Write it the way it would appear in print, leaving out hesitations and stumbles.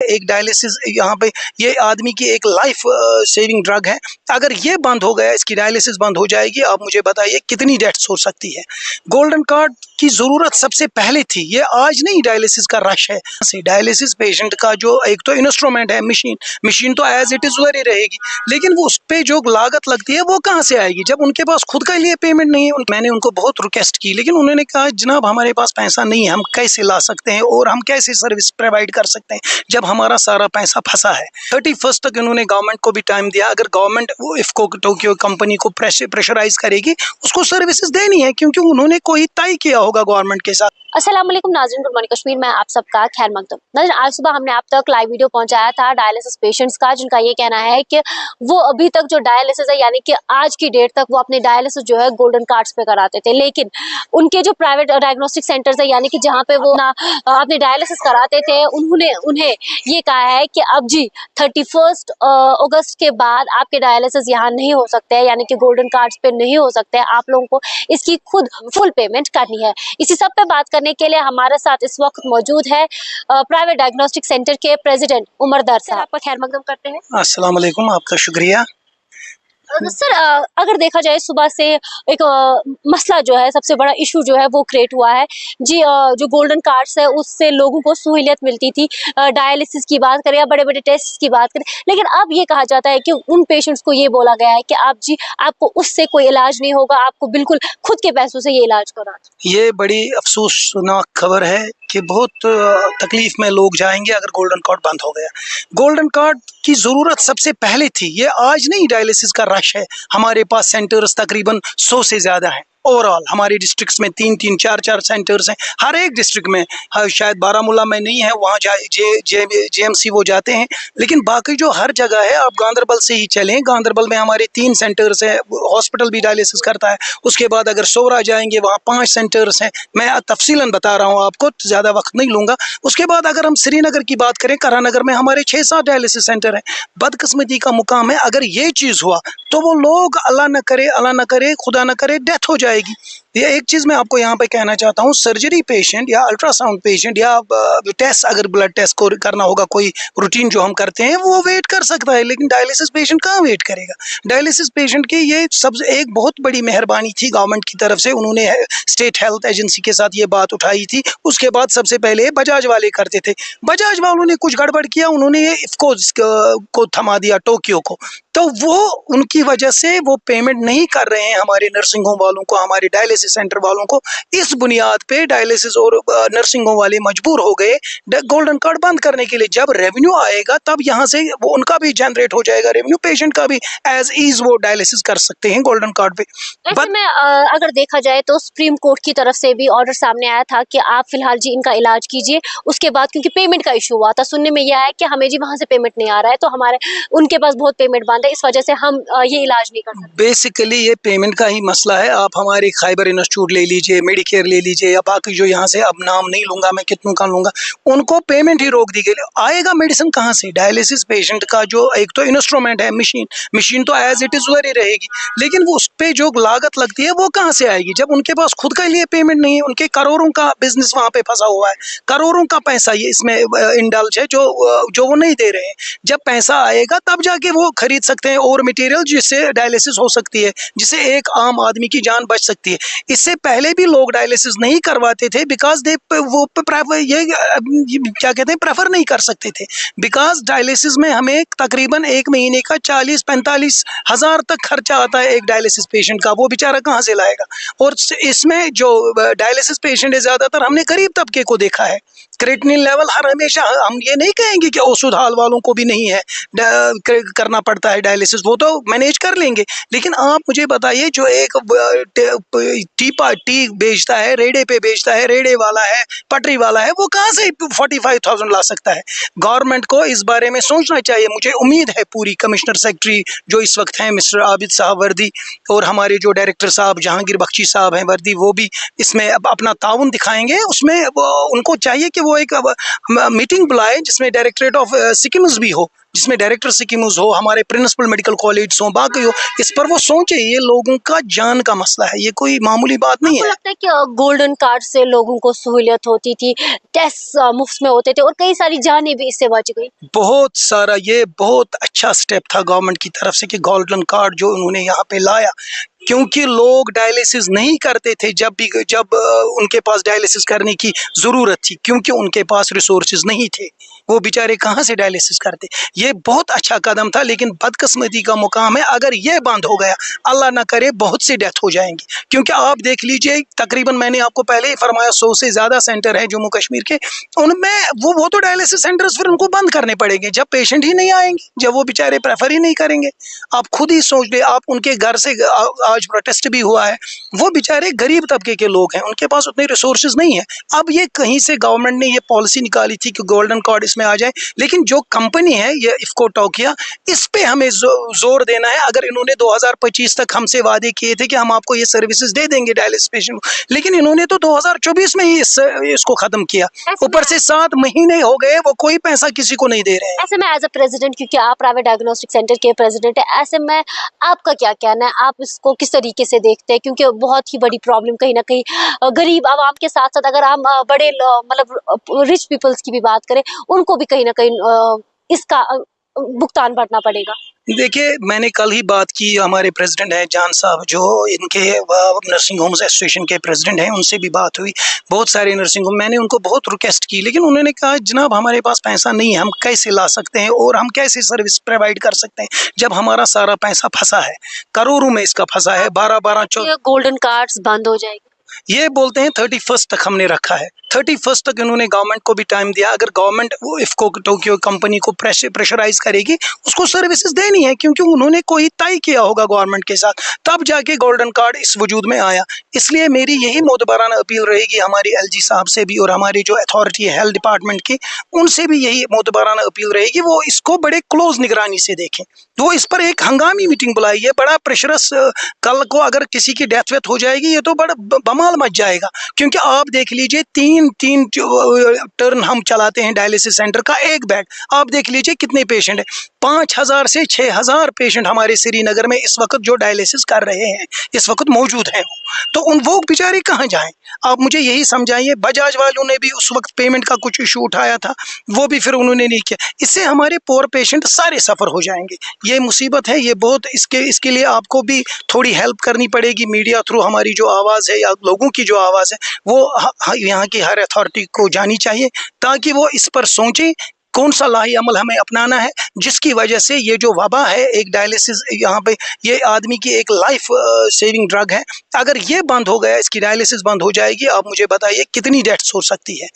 एक डायलिसिस यहाँ पे ये आदमी की एक लाइफ सेविंग ड्रग है। अगर ये बंद हो गया, इसकी डायलिसिस बंद हो जाएगी, आप मुझे बताइए कितनी डेथ्स हो सकती है। गोल्डन कार्ड की ज़रूरत सबसे पहले थी, ये आज नहीं डायलिसिस का रश है। डायलिसिस पेशेंट का जो एक तो इंस्ट्रूमेंट है, मशीन तो एज इट इज़ वही रहेगी, लेकिन वो उस पर जो लागत लगती है वो कहाँ से आएगी जब उनके पास खुद के लिए पेमेंट नहीं है। मैंने उनको बहुत रिक्वेस्ट की, लेकिन उन्होंने कहा जनाब हमारे पास पैसा नहीं है, हम कैसे ला सकते हैं और हम कैसे सर्विस प्रोवाइड कर सकते हैं जब हमारा सारा पैसा फंसा है। 31 तक इन्होंने गवर्नमेंट को भी टाइम दिया। अगर गवर्नमेंट वो इफको टोक्यो कंपनी को प्रेशराइज करेगी, उसको सर्विसेज देनी है, क्योंकि उन्होंने कोई तय किया होगा गवर्नमेंट के साथ। अस्सलाम वालेकुम नाज़रीन, गुड मॉर्निंग कश्मीर में आप सबका खैर मकदम। नाज़रीन, आज सुबह हमने आप तक लाइव वीडियो पहुंचाया था डायलिसिस पेशेंट्स का, जिनका ये कहना है कि वो अभी तक जो डायलिसिस है, यानी कि आज की डेट तक वो अपने डायलिसिस जो है गोल्डन कार्ड्स पे कराते थे, लेकिन उनके जो प्राइवेट डायग्नोस्टिक सेंटर्स है, यानी कि जहाँ पे वो अपने डायलिसिस कराते थे, उन्हें ये कहा है कि अब जी 31 अगस्त के बाद आपके डायलिसिस यहाँ नहीं हो सकते हैं, यानी कि गोल्डन कार्ड्स पे नहीं हो सकते हैं, आप लोगों को इसकी खुद फुल पेमेंट करनी है। इसी सब पे बात करने के लिए हमारे साथ इस वक्त मौजूद है प्राइवेट डायग्नोस्टिक सेंटर के प्रेसिडेंट उमर दर साहब। आपका खैर मकदम करते हैं। अस्सलाम वालेकुम, आपका शुक्रिया। सर, अगर देखा जाए सुबह से एक मसला जो है, सबसे बड़ा इशू जो है वो क्रिएट हुआ है जी। जो गोल्डन कार्ड्स है उससे लोगों को सहूलियत मिलती थी, डायलिसिस की बात करें या बड़े बड़े टेस्ट की बात करें, लेकिन अब ये कहा जाता है कि उन पेशेंट्स को ये बोला गया है कि आप जी आपको उससे कोई इलाज नहीं होगा, आपको बिल्कुल खुद के पैसों से ये इलाज करा। ये बड़ी अफसोसनाक खबर है कि बहुत तकलीफ में लोग जाएंगे अगर गोल्डन कार्ड बंद हो गया। गोल्डन कार्ड की ज़रूरत सबसे पहले थी, ये आज नहीं डायलिसिस का रश है। हमारे पास सेंटर्स तकरीबन 100 से ज़्यादा हैं। ओवरऑल हमारे डिस्ट्रिक्ट्स में 3-3, 4-4 सेंटर्स हैं हर एक डिस्ट्रिक्ट में। शायद बारामूला में नहीं है, वहाँ JMC वो जाते हैं, लेकिन बाकी जो हर जगह है, आप गांदरबल से ही चलें, गांदरबल में हमारे 3 सेंटर्स हैं, हॉस्पिटल भी डायलिसिस करता है। उसके बाद अगर सोरा जाएंगे वहाँ 5 सेंटर्स हैं। मैं तफसीलन बता रहा हूँ आपको, ज़्यादा वक्त नहीं लूँगा। उसके बाद अगर हम श्रीनगर की बात करें, करानगर में हमारे 6-7 डायलिसिस सेंटर हैं। बदकिस्मती का मुकाम है, अगर ये चीज़ हुआ तो वो लोग अल्लाह न करे, खुदा न करे, डेथ हो जाएगी। ये एक चीज़ मैं आपको यहाँ पे कहना चाहता हूँ, सर्जरी पेशेंट या अल्ट्रासाउंड पेशेंट या टेस्ट, अगर ब्लड टेस्ट को करना होगा, कोई रूटीन जो हम करते हैं, वो वेट कर सकता है, लेकिन डायलिसिस पेशेंट कहाँ वेट करेगा। डायलिसिस पेशेंट की ये सबसे एक बहुत बड़ी मेहरबानी थी गवर्नमेंट की तरफ से, उन्होंने स्टेट हेल्थ एजेंसी के साथ ये बात उठाई थी। उसके बाद सबसे पहले बजाज वाले करते थे, बजाज वालों ने कुछ गड़बड़ किया, उन्होंने ये इफको को थमा दिया, टोक्यो को, तो वो उनकी वजह से वो पेमेंट नहीं कर रहे हैं हमारे नर्सिंग होम वालों को, हमारे डायलिसिस सेंटर वालों को। इस बुनियाद पे डायलिसिस और नर्सिंग होम वाले मजबूर हो गए गोल्डन कार्ड बंद करने के लिए। जब रेवेन्यू आएगा तब यहाँ से वो उनका भी जनरेट हो जाएगा रेवेन्यू, पेशेंट का भी एज ईज वो डायलिसिस कर सकते हैं गोल्डन कार्ड पे। ऐसे में अगर देखा जाए तो सुप्रीम कोर्ट की तरफ से भी ऑर्डर सामने आया था कि आप फिलहाल जी इनका इलाज कीजिए। उसके बाद क्योंकि पेमेंट का इशू हुआ था, सुनने में यह है कि हमें जी वहाँ से पेमेंट नहीं आ रहा है, तो हमारे उनके पास बहुत पेमेंट बंद है, इस वजह से हम ये इलाज नहीं कर सकते। बेसिकली ये पेमेंट का ही मसला है। आप हमारे खैबर इंस्टीट्यूट ले लीजिए, मेडिकेयर ले लीजिए, या बाकी जो यहाँ से, अब नाम नहीं लूँगा मैं, कितनों का लूँगा, उनको पेमेंट ही रोक दी गई। आएगा मेडिसिन कहाँ से? डायलिसिस पेशेंट का जो एक तो इंस्ट्रूमेंट है, मशीन तो एज इट इज़ वही रहेगी, लेकिन वो उस पर जो लागत लगती है वो कहाँ से आएगी जब उनके पास खुद के लिए पेमेंट नहीं है। उनके करोड़ों का बिजनेस वहाँ पे फंसा हुआ है, करोड़ों का पैसा ये इसमें इंडल्ज है जो वो नहीं दे रहे हैं। जब पैसा आएगा तब जाके वो खरीद सकते हैं और मटेरियल, जिससे डायलिसिस हो सकती है, जिससे एक आम आदमी की जान बच सकती है। इससे पहले भी लोग डायलिसिस नहीं करवाते थे बिकॉज दे वो ये क्या कहते हैं, प्रेफर नहीं कर सकते थे, बिकॉज डायलिसिस में हमें तकरीबन एक महीने का 40-45 हज़ार तक खर्चा आता है एक डायलिसिस पेशेंट का। वो बेचारा कहाँ से लाएगा? और इसमें जो डायलिसिस पेशेंट है, ज़्यादातर हमने गरीब तबके को देखा है। क्रिएटिनिन लेवल हमेशा, हम ये नहीं कहेंगे कि औषध हाल वालों को भी नहीं है, करना पड़ता है डायलिसिस, वो तो मैनेज कर लेंगे, लेकिन आप मुझे बताइए जो एक टी बेचता है, रेड़े पे बेचता है, रेड़े वाला है, पटरी वाला है, वो कहाँ से 45,000 ला सकता है? गवर्नमेंट को इस बारे में सोचना चाहिए। मुझे उम्मीद है पूरी कमिश्नर सेक्रेटरी जो इस वक्त हैं मिस्टर आबिद साहब वर्दी, और हमारे जो डायरेक्टर साहब जहांगीर बख्शी साहब हैं वर्दी, वो भी इसमें अपना ताउन दिखाएंगे। उसमें उनको चाहिए कि वो एक मीटिंग बुलाए जिसमें डायरेक्टरेट ऑफ सिकिम्स भी हो, जिसमें डायरेक्टर सिकिम्स हो, हमारे प्रिंसिपल मेडिकल कॉलेज हो, बाकी हो, इस पर वो सोचे। ये लोगों का जान का मसला है, ये कोई मामूली बात नहीं आपको है। लगता है कि गोल्डन कार्ड से लोगों को सहूलियत होती थी, टेस्ट मुफ्त में होते थे और कई सारी जानें भी इससे बच गई? बहुत सारा, ये बहुत अच्छा स्टेप था गवर्नमेंट की तरफ से कि गोल्डन कार्ड जो उन्होंने यहाँ पे लाया, क्योंकि लोग डायलिसिस नहीं करते थे जब उनके पास डायलिसिस करने की ज़रूरत थी, क्योंकि उनके पास रिसोर्सेज नहीं थे। वो बेचारे कहाँ से डायलिसिस करते। ये बहुत अच्छा कदम था, लेकिन बदकिस्मती का मुकाम है अगर ये बंद हो गया, अल्लाह ना करे बहुत सी डेथ हो जाएंगी। क्योंकि आप देख लीजिए, तकरीबन मैंने आपको पहले ही फरमाया 100 से ज़्यादा सेंटर है जम्मू कश्मीर के, उनमें वो तो डायलिसिस सेंटर्स फिर उनको बंद करने पड़ेंगे जब पेशेंट ही नहीं आएंगे, जब वो बेचारे प्रेफर ही नहीं करेंगे। आप खुद ही सोच ले, आप उनके घर से आज प्रोटेस्ट भी हुआ है, वो बेचारे गरीब तबके के लोग हैं, उनके पास उतने रिसोर्सेज नहीं है। अब ये कहीं से गवर्नमेंट ने ये पॉलिसी निकाली थी कि गोल्डन कार्ड इसमें आ जाए, लेकिन जो कंपनी है ये इफको टोकिया, इस पे हमें जोर देना है। अगर इन्होंने 2025 तक हमसे वादे किए थे कि हम आपको ये सर्विसेज दे देंगे डायलिसिस पेशेंट को, लेकिन इन्होंने तो 2024 में ही इसको खत्म किया, ऊपर से 7 महीने हो गए, वो कोई पैसा किसी को नहीं दे रहे हैं। ऐसे में एज अ प्रेसिडेंट, क्योंकि आप प्राइवेट डायग्नोस्टिक सेंटर के प्रेसिडेंट है, ऐसे में आपका क्या कहना है, आप इसको किस तरीके से देखते हैं? क्योंकि बहुत ही बड़ी प्रॉब्लम कहीं ना कहीं गरीब आवाम के साथ साथ, अगर हम बड़े मतलब रिच पीपल्स की भी बात करें, उनको भी कहीं ना कहीं इसका भुगतान भरना पड़ेगा। देखिए, मैंने कल ही बात की, हमारे प्रेसिडेंट हैं जान साहब, जो इनके नर्सिंग होम्स एसोसिएशन के प्रेसिडेंट हैं, उनसे भी बात हुई। बहुत सारे नर्सिंग होम, मैंने उनको बहुत रिक्वेस्ट की, लेकिन उन्होंने कहा जनाब हमारे पास पैसा नहीं है, हम कैसे ला सकते हैं और हम कैसे सर्विस प्रोवाइड कर सकते हैं जब हमारा सारा पैसा फंसा है, करोड़ों में इसका फंसा है। 12-12 गोल्डन कार्ड्स बंद हो जाएगी, ये बोलते हैं 31 तक हमने रखा है, 31 तक इन्होंने गवर्नमेंट को भी टाइम दिया। अगर गवर्नमेंट वो इफको टोक्यो कंपनी को प्रेशराइज करेगी, उसको सर्विसेज देनी है, क्योंकि उन्होंने कोई तय किया होगा गवर्नमेंट के साथ, तब जाके गोल्डन कार्ड इस वजूद में आया। इसलिए मेरी यही मोतबराना अपील रहेगी हमारी एलजी साहब से भी और हमारी जो अथॉरिटी है हेल्थ डिपार्टमेंट की, उनसे भी यही मोतबराना अपील रहेगी, वो इसको बड़े क्लोज निगरानी से देखें। वो इस पर एक हंगामी मीटिंग बुलाई है, बड़ा प्रेशरस, कल को अगर किसी की डेथ वेथ हो जाएगी, ये तो बड़ा बमाल मच जाएगा। क्योंकि आप देख लीजिए, तीन टर्न हम चलाते हैं डायलिसिस सेंटर का, एक बेड, आप देख लीजिए कितने पेशेंट हैं। 5000 से 6000 पेशेंट हमारे श्रीनगर में इस वक्त जो डायलिसिस कर रहे हैं, इस वक्त मौजूद हैं, तो उन वो बेचारे कहाँ जाएं? आप मुझे यही समझाइए। बजाज वालों ने भी उस वक्त पेमेंट का कुछ इशू उठाया था, वो भी फिर उन्होंने नहीं किया। इससे हमारे पोर पेशेंट सारे सफ़र हो जाएंगे। ये मुसीबत है, ये बहुत, इसके लिए आपको भी थोड़ी हेल्प करनी पड़ेगी मीडिया थ्रू। हमारी जो आवाज़ है या लोगों की जो आवाज़ है, वो यहाँ की हर अथॉरिटी को जानी चाहिए, ताकि वो इस पर सोचें कौन सा लाही अमल हमें अपनाना है, जिसकी वजह से ये जो वबा है, एक डायलिसिस यहाँ पे, ये आदमी की एक लाइफ सेविंग ड्रग है, अगर ये बंद हो गया, इसकी डायलिसिस बंद हो जाएगी, आप मुझे बताइए कितनी डेथ्स हो सकती है।